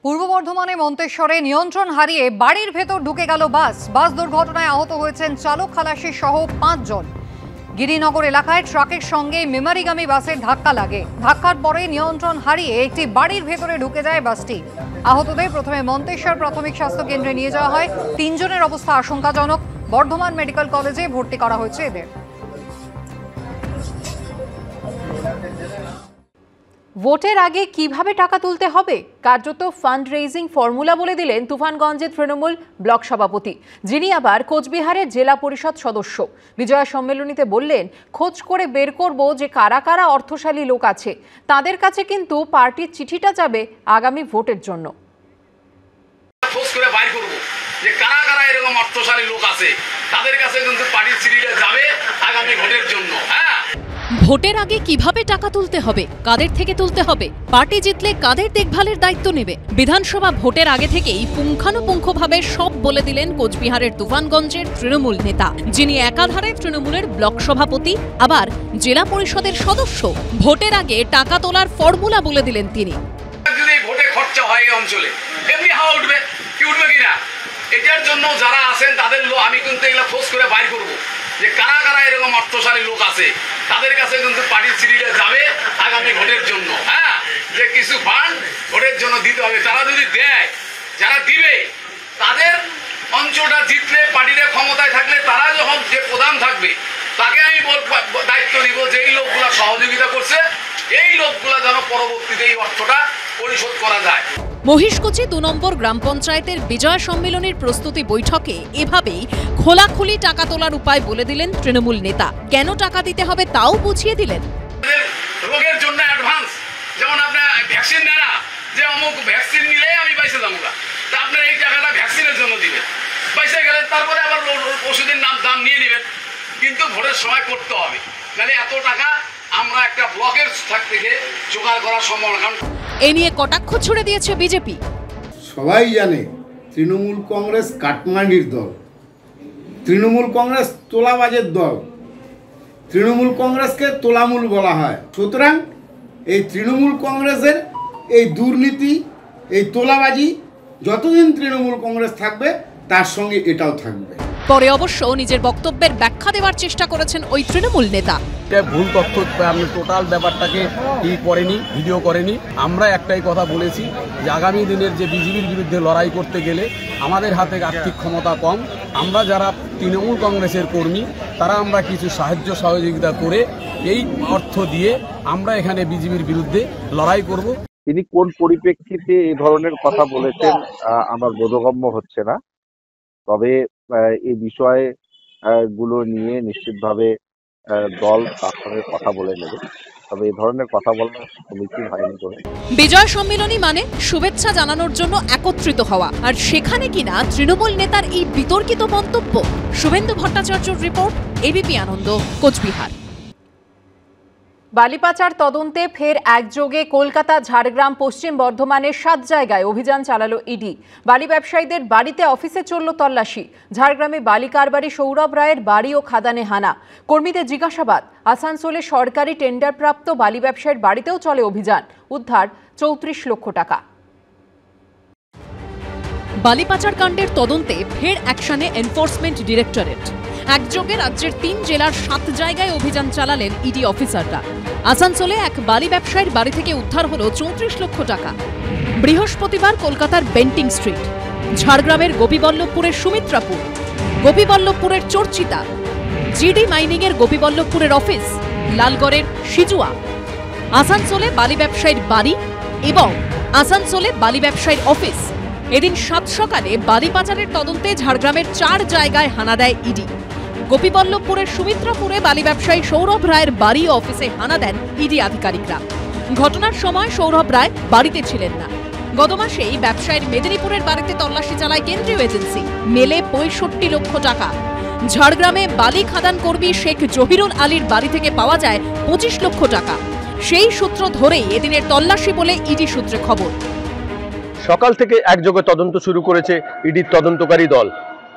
পূর্ব বর্ধমানে মন্তেশ্বরে নিয়ন্ত্রণ হারিয়ে বাড়ির ভেতর ঢুকে গেল বাস দুর্ঘটনায় আহত হয়েছেন চালক খালাসি সহ 5 জন। গিরিনগর এলাকায় ট্রাকের সঙ্গে মেমারিগামী বাসের ধাক্কা লাগে। ধাক্কার পরে নিয়ন্ত্রণ হারিয়ে একটি বাড়ির ভেতরে ঢুকে যায় বাসটি। আহতদের প্রথমে মন্তেশ্বর প্রাথমিক স্বাস্থ্য কেন্দ্রে নিয়ে যাওয়া হয়। 3 জনের অবস্থা আশঙ্কাজনক। বর্ধমান মেডিকেল কলেজে ভর্তি করা হয়েছে এদের। ভোটের আগে কিভাবে টাকা তুলতে হবে কার্যত ফান্ড রেইজিং ফর্মুলা বলে দিলেন তুফানগঞ্জের তৃণমূল ব্লক সভাপতি, যিনি আবার কোচবিহারের জেলা পরিষদ সদস্য। বিজয়া সম্মেলনীতে বললেন, খোঁজ করে বের করব যে কারা কারা অর্থশালী লোক আছে, তাদের কাছে কিন্তু পার্টির চিঠিটা যাবে আগামী ভোটের জন্য। খোঁজ করে বাইর করব যে কারা কারা এরকম অর্থশালী লোক আছে, তাদের কাছে কিন্তু পার্টির চিঠিটা যাবে আগামী ভোটের জন্য। ভোটের আগে কিভাবে টাকা তুলতে হবে, কাদের থেকে তুলতে হবে, পার্টি জিতলে কাদের দেখভালের দায়িত্ব নেবে, বিধানসভা ভোটের আগে থেকেই পুঙ্খানুপুঙ্খভাবে সব বলে দিলেন কোচবিহারের তুফানগঞ্জের তৃণমূল নেতা, যিনি একাধারে তৃণমূলের ব্লক সভাপতি আবার জেলা পরিষদের সদস্য। ভোটের আগে টাকা তোলার ফর্মুলা বলে দিলেন তিনি। যদি ভোটে খরচা হয় এই অঞ্চলে এমনি হাওয়া উঠবে, কি উঠবে কিনা, এটার জন্য যারা আছেন তাদের আমি কিন্তু এগুলো খোঁজ করে বাইর করব যে কারা কারা এরকম অর্থশালী লোক আছে, তাদের কাছে কিন্তু পার্টির চিঠিটা যাবে আগামী ভোটের জন্য। যে কিছু ফান্ড ভোটের জন্য দিতে হবে, তারা যদি দেয়, যারা দিবে তাদের অঞ্চলটা জিতলে পার্টির ক্ষমতায় থাকলে তারা যখন যে প্রধান থাকবে তাকে আমি দায়িত্ব দিব যে এই লোকগুলা সহযোগিতা করছে, এই লোকগুলা যেন পরবর্তীতে এই অর্থটা পরিশোধ করা যায়। মহিষকুচি 2 নম্বর গ্রাম পঞ্চায়েতের বিজয় সম্মেলনের প্রস্তুতি বৈঠকে এভাবেই খোলাখুলি টাকা তোলার উপায় বলে দিলেন তৃণমূল নেতা। কেন টাকা দিতে হবে তাও বুঝিয়ে দিলেন। রোগের জন্য অ্যাডভান্স, যেমন আপনার ভ্যাকসিন নেয় না, যে অমুক ভ্যাকসিন নিলে আমি বাইসে যাবো, তা আপনার এই টাকাটা ভ্যাকসিনের জন্য দিবেন, বাইসে গেলেন তারপরে আবার ওষুধের দাম নিয়ে নেবেন, কিন্তু ভোটের সময় করতে হবে, নাহলে এত টাকা আমরা একটা ব্লকের থেকে জোগাড় করা সম্ভব না। এ নিয়ে কটাক্ষ ছুড়ে দিয়েছে বিজেপি। সবাই জানে তৃণমূল কংগ্রেস কাটমান্ডির দল, তৃণমূল কংগ্রেস তোলাবাজের দল, তৃণমূল কংগ্রেসকে তোলামূল বলা হয়। সুতরাং এই তৃণমূল কংগ্রেসের এই দুর্নীতি, এই তোলাবাজি যতদিন তৃণমূল কংগ্রেস থাকবে তার সঙ্গে এটাও থাকবে। পরে অবশ্য নিজের বক্তব্যের ব্যাখ্যা দেওয়ার চেষ্টা করেছেন ওই তৃণমূল নেতা। ভুল তথ্য, আমি টোটাল ব্যাপারটাকে করেনি, ভিডিও করেনি। আমরা একটাই কথা বলেছি যে আগামী দিনের যে বিজেপির বিরুদ্ধে লড়াই করতে গেলে আমাদের হাতে আর্থিক ক্ষমতা কম, আমরা যারা তৃণমূল কংগ্রেসের কর্মী তারা আমরা কিছু সাহায্য সহযোগিতা করে এই অর্থ দিয়ে আমরা এখানে বিজেপির বিরুদ্ধে লড়াই করব। তিনি কোন পরিপ্রেক্ষিতে এই ধরনের কথা বলেছেন আমার বোধগম্য হচ্ছে না, তবে এই বিষয়ে গুলো নিয়ে নিশ্চিতভাবে দল তার সঙ্গে কথা বলে নেবে, তবে এই ধরনের কথা বলা সমীচীন হয়নি করে। বিজয় সম্মেলনী মানে শুভেচ্ছা জানানোর জন্য একত্রিত হওয়া, আর সেখানে কিনা তৃণমূল নেতার এই বিতর্কিত মন্তব্য। শুভেন্দু ভট্টাচার্যর রিপোর্ট, এবিপি আনন্দ, কোচবিহার। বালি পাচার তদন্তে ফের একযোগে কলকাতা, ঝাড়গ্রাম, পশ্চিম বর্ধমানের 7 জায়গায় অভিযান চালালো ইডি। বালি ব্যবসায়ীদের বাড়িতে, অফিসে চলল তল্লাশি। ঝাড়গ্রামে বালি কারবারি সৌরভ রায়ের বাড়ি ও খাদানে হানা, কর্মীদের জিজ্ঞাসাবাদ। আসানসোলে সরকারি টেন্ডারপ্রাপ্ত বালি ব্যবসায়ীর বাড়িতেও চলে অভিযান, উদ্ধার 34 লক্ষ টাকা। বালি পাচার কাণ্ডের তদন্তে ফের অ্যাকশনে এনফোর্সমেন্ট ডিরেক্টরেট। একযোগে রাজ্যের 3 জেলার 7 জায়গায় অভিযান চালালেন ইডি অফিসাররা। আসানসোলে এক বালি ব্যবসায়ীর বাড়ি থেকে উদ্ধার হলো 34 লক্ষ টাকা। বৃহস্পতিবার কলকাতার বেন্টিং স্ট্রিট, ঝাড়গ্রামের গোপীবল্লভপুরের সুমিত্রাপুর, গোপীবল্লভপুরের চর্চিতা, জিডি মাইনিং এর গোপীবল্লভপুরের অফিস, লালগড়ের সিজুয়া, আসানসোলে বালি ব্যবসায়ীর বাড়ি এবং আসানসোলে বালি ব্যবসায়ীর অফিস। এদিন 7 সকালে বালি পাচারের তদন্তে ঝাড়গ্রামের 4 জায়গায় হানা দেয় ইডি। গোপীবল্লভপুরের সুমিত্রাপুরে বালি ব্যবসায়ী সৌরভ রায়ের বাড়ি ও অফিসে হানা দেন ইডি আধিকারিকরা। ঘটনার সময় সৌরভ রায় বাড়িতে ছিলেন না। গত মাসেই ব্যবসায়ীর মেদিনীপুরের বাড়িতে তল্লাশি চালায় কেন্দ্রীয় এজেন্সি, মেলে 65 লক্ষ টাকা। ঝাড়গ্রামে বালি খাদান কর্মী শেখ জহিরুল আলীর বাড়ি থেকে পাওয়া যায় 25 লক্ষ টাকা। সেই সূত্র ধরেই এদিনের তল্লাশি বলে ইডি সূত্রে খবর। সকাল থেকে একযোগে তদন্ত শুরু করেছে ইডির তদন্তকারী দল।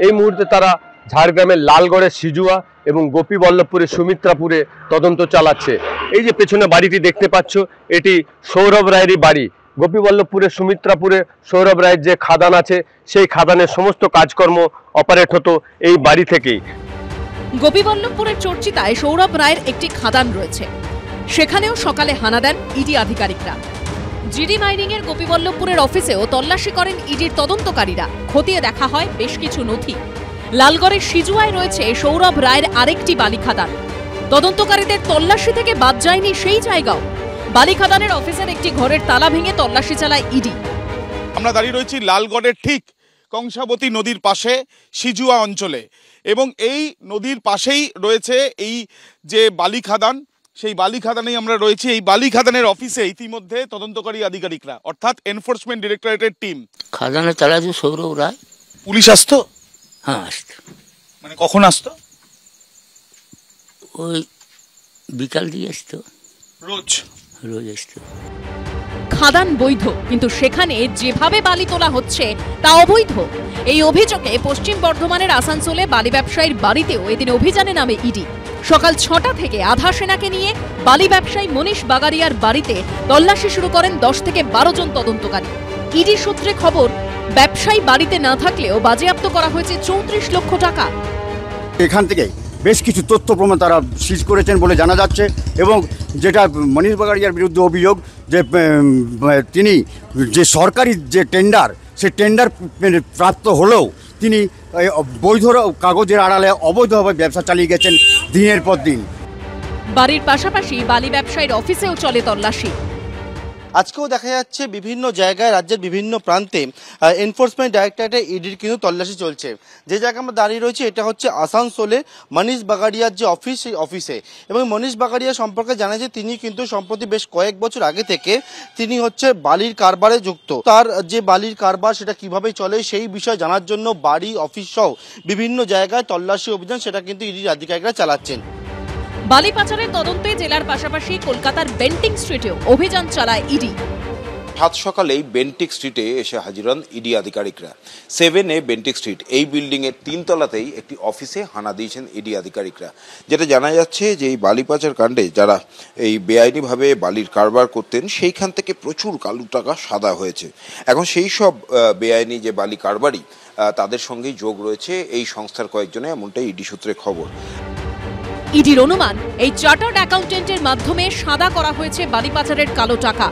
এই মুহূর্তে তারা ঝাড়গ্রামের লালগড়ের সিজুয়া এবং গোপীবল্লভপুরের সুমিত্রাপুরে তদন্ত চালাচ্ছে। এই যে পেছনে বাড়িটি দেখতে পাচ্ছ, এটি সৌরভ রায়েরই বাড়ি। গোপীবল্লভপুরে সুমিত্রাপুরে সৌরভ রায়ের যে খাদান আছে সেই খাদানের সমস্ত কাজকর্ম অপারেট হতো এই বাড়ি থেকেই। গোপীবল্লভপুরের চর্চিতায় সৌরভ রায়ের একটি খাদান রয়েছে, সেখানেও সকালে হানা দেন ইডি আধিকারিকরা। জিডি মাইনিং এর গোপীবল্লভপুরের অফিসেও তল্লাশি করেন ইডির তদন্তকারীরা। খতিয়ে দেখা হয় বেশ কিছু নথি। লালগড়ের সিজুয়ায় রয়েছে সৌরভ রায়ের আরেকটি বালি খাদান। তদন্তকারীদের তল্লাশি থেকে বাদ যায়নি সেই জায়গাও। বালি খাদানের অফিসের একটি ঘরের তালা ভেঙে তল্লাশি চালায় ইডি। আমরা দাঁড়িয়ে রয়েছি লালগড়ের ঠিক কংসাবতী নদীর পাশে সিজুয়া অঞ্চলে, এবং এই নদীর পাশেই রয়েছে এই যে বালি খাদান, সেই বালি খাদানেই আমরা রয়েছি। এই বালি খাদানের অফিসে ইতিমধ্যে তদন্তকারী আধিকারিকরা অর্থাৎ এনফোর্সমেন্ট ডিরেক্টরেটের টিম খাদানে চালাচ্ছে সৌরভ রায়। পুলিশ আসতো? হ্যাঁ আসতো। মানে কখন আসতো? ওই বিকাল দিয়ে আসতো। রোজ আসতো। খাদান বৈধ, কিন্তু সেখানে যেভাবে বালি তোলা হচ্ছে তা অবৈধ। এই অভিযোগে পশ্চিম বর্ধমানের আসানসোলে বালি ব্যবসায়ীর বাড়িতেও এদিন অভিযানে নামে ইডি। সকাল 6টা থেকে আধা সেনাকে নিয়ে বালি ব্যবসায়ী মনীষ বাগারিয়ার বাড়িতে তল্লাশি শুরু করেন 10 থেকে 12 জন তদন্তকারী। ইডি সূত্রে খবর, ব্যবসায়ী বাড়িতে না থাকলেও বাজেয়াপ্ত করা হয়েছে 34 লক্ষ টাকা। এখান থেকে বেশ কিছু তথ্য প্রমাণ তারা সিজ করেছেন বলে জানা যাচ্ছে, এবং যেটা মনীষ বাগারিয়ার বিরুদ্ধে অভিযোগ যে তিনি যে সরকারি যে টেন্ডার, সে টেন্ডার প্রাপ্ত হলেও তিনি বৈধ কাগজের আড়ালে অবৈধভাবে ব্যবসা চালিয়ে গেছেন দিনের পর দিন। বাড়ির পাশাপাশি বালি ব্যবসায়ীর অফিসেও চলে তল্লাশি। আজকেও দেখা যাচ্ছে বিভিন্ন জায়গায় রাজ্যের বিভিন্ন প্রান্তে এনফোর্সমেন্ট ডাইরেক্টরেটে ইডির কিন্তু তল্লাশি চলছে। যে জায়গায় আমরা দাঁড়িয়ে রয়েছি এটা হচ্ছে আসানসোলে মনীষ বাগারিয়ার যে অফিস, সেই অফিসে। এবং মনীষ বাগারিয়া সম্পর্কে জানা যায় তিনি কিন্তু সম্প্রতি বেশ কয়েক বছর আগে থেকে তিনি হচ্ছে বালির কারবারে যুক্ত। তার যে বালির কারবার সেটা কিভাবে চলে সেই বিষয়ে জানার জন্য বাড়ি, অফিস সহ বিভিন্ন জায়গায় তল্লাশি অভিযান সেটা কিন্তু ইডির আধিকারিকরা চালাচ্ছেন। বালি পাচারের তদন্তে জেলার পাশাপাশি কলকাতার বেন্টিং স্ট্রিটেও অভিযান চালায় ইডি। সাত সকালেই বেন্টিক স্ট্রিটে এসে হাজির হন ইডি আধিকারিকরা। 7A বেন্টিক স্ট্রিট এই বিল্ডিং এর 3 তলাতেই একটি অফিসে হানা দিয়েছেন ইডি আধিকারিকরা। যেটা জানা যাচ্ছে যে এই বালি পাচার কাণ্ডে যারা এই বেআইনিভাবে বালির কারবার করতেন সেইখান থেকে প্রচুর কালো টাকা সাদা হয়েছে। এখন সেই সব বেআইনি যে বালি কারবারি তাদের সঙ্গেই যোগ রয়েছে এই সংস্থার কয়েকজনে, এমনটাই ইডি সূত্রে খবর। ইডির অনুমান, এই চার্টার্ড অ্যাকাউন্টেন্টের মাধ্যমে সাদা করা হয়েছে বালি পাচারের কালো টাকা।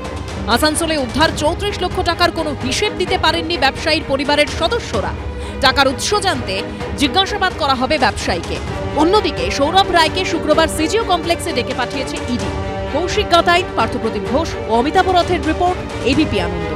আসানসোলে উদ্ধার 34 লক্ষ টাকার কোনো হিসেব দিতে পারেননি ব্যবসায়ীর পরিবারের সদস্যরা। টাকার উৎস জানতে জিজ্ঞাসাবাদ করা হবে ব্যবসায়ীকে। অন্যদিকে সৌরভ রায়কে শুক্রবার সিজিও কমপ্লেক্সে ডেকে পাঠিয়েছে ইডি। কৌশিক গাতাইত, পার্থপ্রতিম ঘোষ ও অমিতাভ রথের রিপোর্ট, এবিপি আনন্দ।